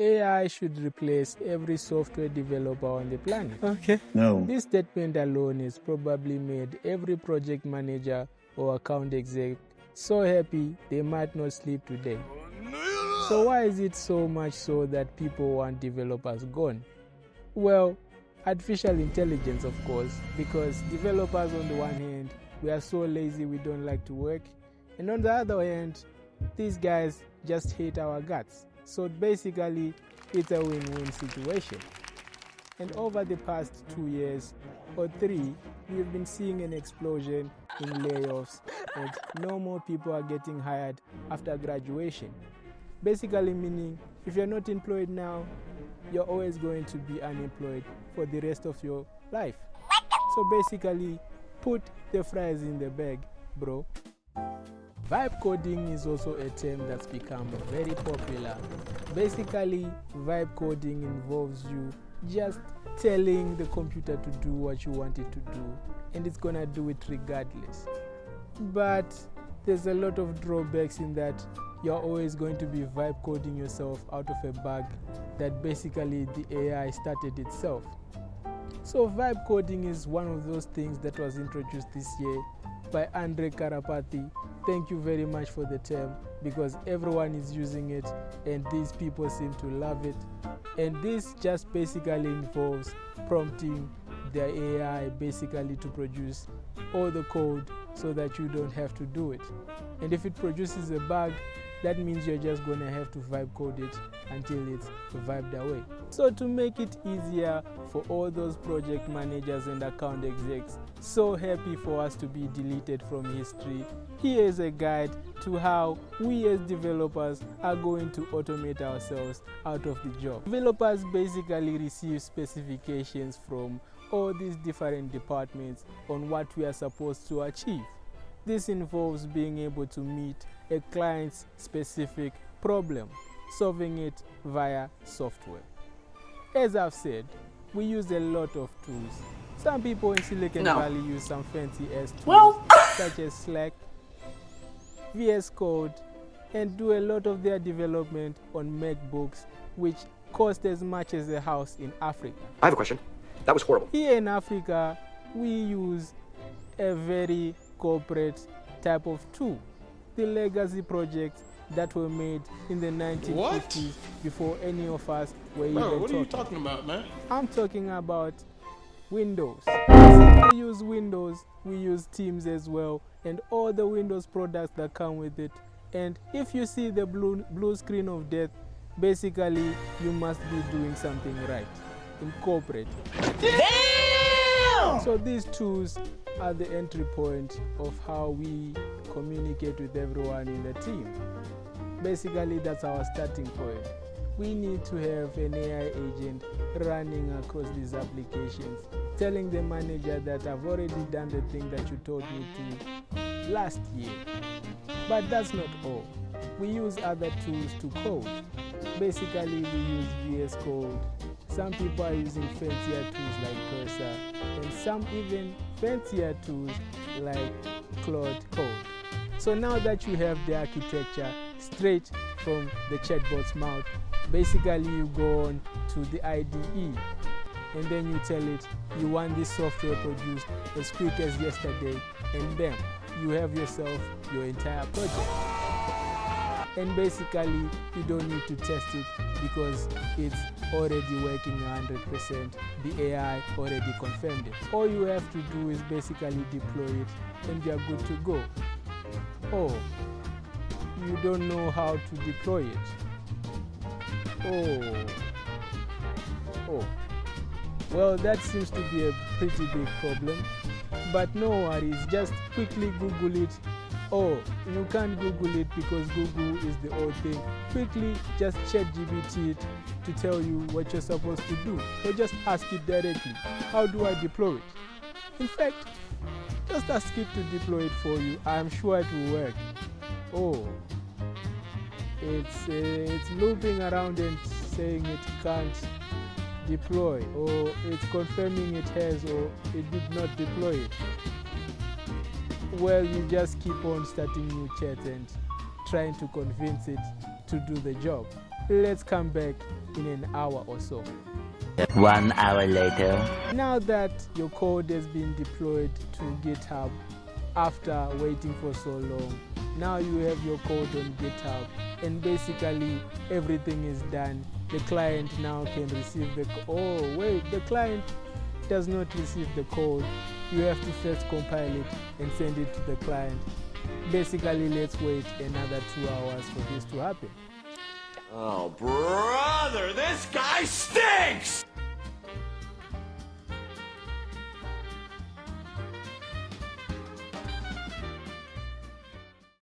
AI should replace every software developer on the planet. Okay. No. This statement alone has probably made every project manager or account exec so happy they might not sleep today. So why is it so much so that people want developers gone? Well, artificial intelligence, of course, because developers on the one hand, we are so lazy we don't like to work, and on the other hand, these guys just hate our guts. So basically, it's a win-win situation. And over the past 2 years or 3, we've been seeing an explosion in layoffs, and no more people are getting hired after graduation. Basically meaning, if you're not employed now, you're always going to be unemployed for the rest of your life. So basically, put the fries in the bag, bro. Vibe coding is also a term that's become very popular. Basically, vibe coding involves you just telling the computer to do what you want it to do, and it's gonna do it regardless. But there's a lot of drawbacks in that you're always going to be vibe coding yourself out of a bug that basically the AI started itself. So vibe coding is one of those things that was introduced this year by Andre Karapathy. Thank you very much for the term, because everyone is using it and these people seem to love it. And this just basically involves prompting the AI basically to produce all the code so that you don't have to do it. And if it produces a bug, that means you're just going to have to vibe code it until it's vibed away. So to make it easier for all those project managers and account execs so happy for us to be deleted from history, here is a guide to how we as developers are going to automate ourselves out of the job. Developers basically receive specifications from all these different departments on what we are supposed to achieve. This involves being able to meet a client's specific problem, solving it via software. As I've said, we use a lot of tools. Some people in Silicon Valley use some fancy ass tools such as Slack, VS Code, and do a lot of their development on MacBooks, which cost as much as a house in Africa. I have a question. That was horrible. Here in Africa, we use a very corporate type of tool. The legacy projects that were made in the 1950s before any of us were even talking. What are you talking about, man? I'm talking about Windows. We use Windows, we use Teams as well, and all the Windows products that come with it. And if you see the blue screen of death, basically you must be doing something right in corporate. Damn! So these tools are the entry point of how we communicate with everyone in the team. Basically, that's our starting point. We need to have an AI agent running across these applications, telling the manager that I've already done the thing that you told me to last year. But that's not all. We use other tools to code. Basically, we use VS Code. Some people are using fancier tools like Cursor, and some even fancier tools like Claude Code. So now that you have the architecture straight from the chatbot's mouth, basically you go on to the IDE, and then you tell it you want this software produced as quick as yesterday, and bam, you have yourself your entire project. And basically you don't need to test it because it's already working 100%. The AI already confirmed it. All you have to do is basically deploy it and you're good to go. Oh, you don't know how to deploy it. Oh. Well, that seems to be a pretty big problem. But no worries, just quickly Google it. Oh, you can't Google it because Google is the old thing. Quickly just ChatGPT it to tell you what you're supposed to do. Or just ask it directly, how do I deploy it? In fact, just ask it to deploy it for you. I'm sure it will work. Oh, it's looping around and saying it can't deploy, or it's confirming it has, or it did not deploy it. Well, you just keep on starting new chats and trying to convince it to do the job. Let's come back in an hour or so. 1 hour later. Now that your code has been deployed to GitHub after waiting for so long, now you have your code on GitHub and basically everything is done. The client now can receive the the client does not receive the code. You have to first compile it and send it to the client. Basically, let's wait another 2 hours for this to happen. Oh, brother, this guy stinks!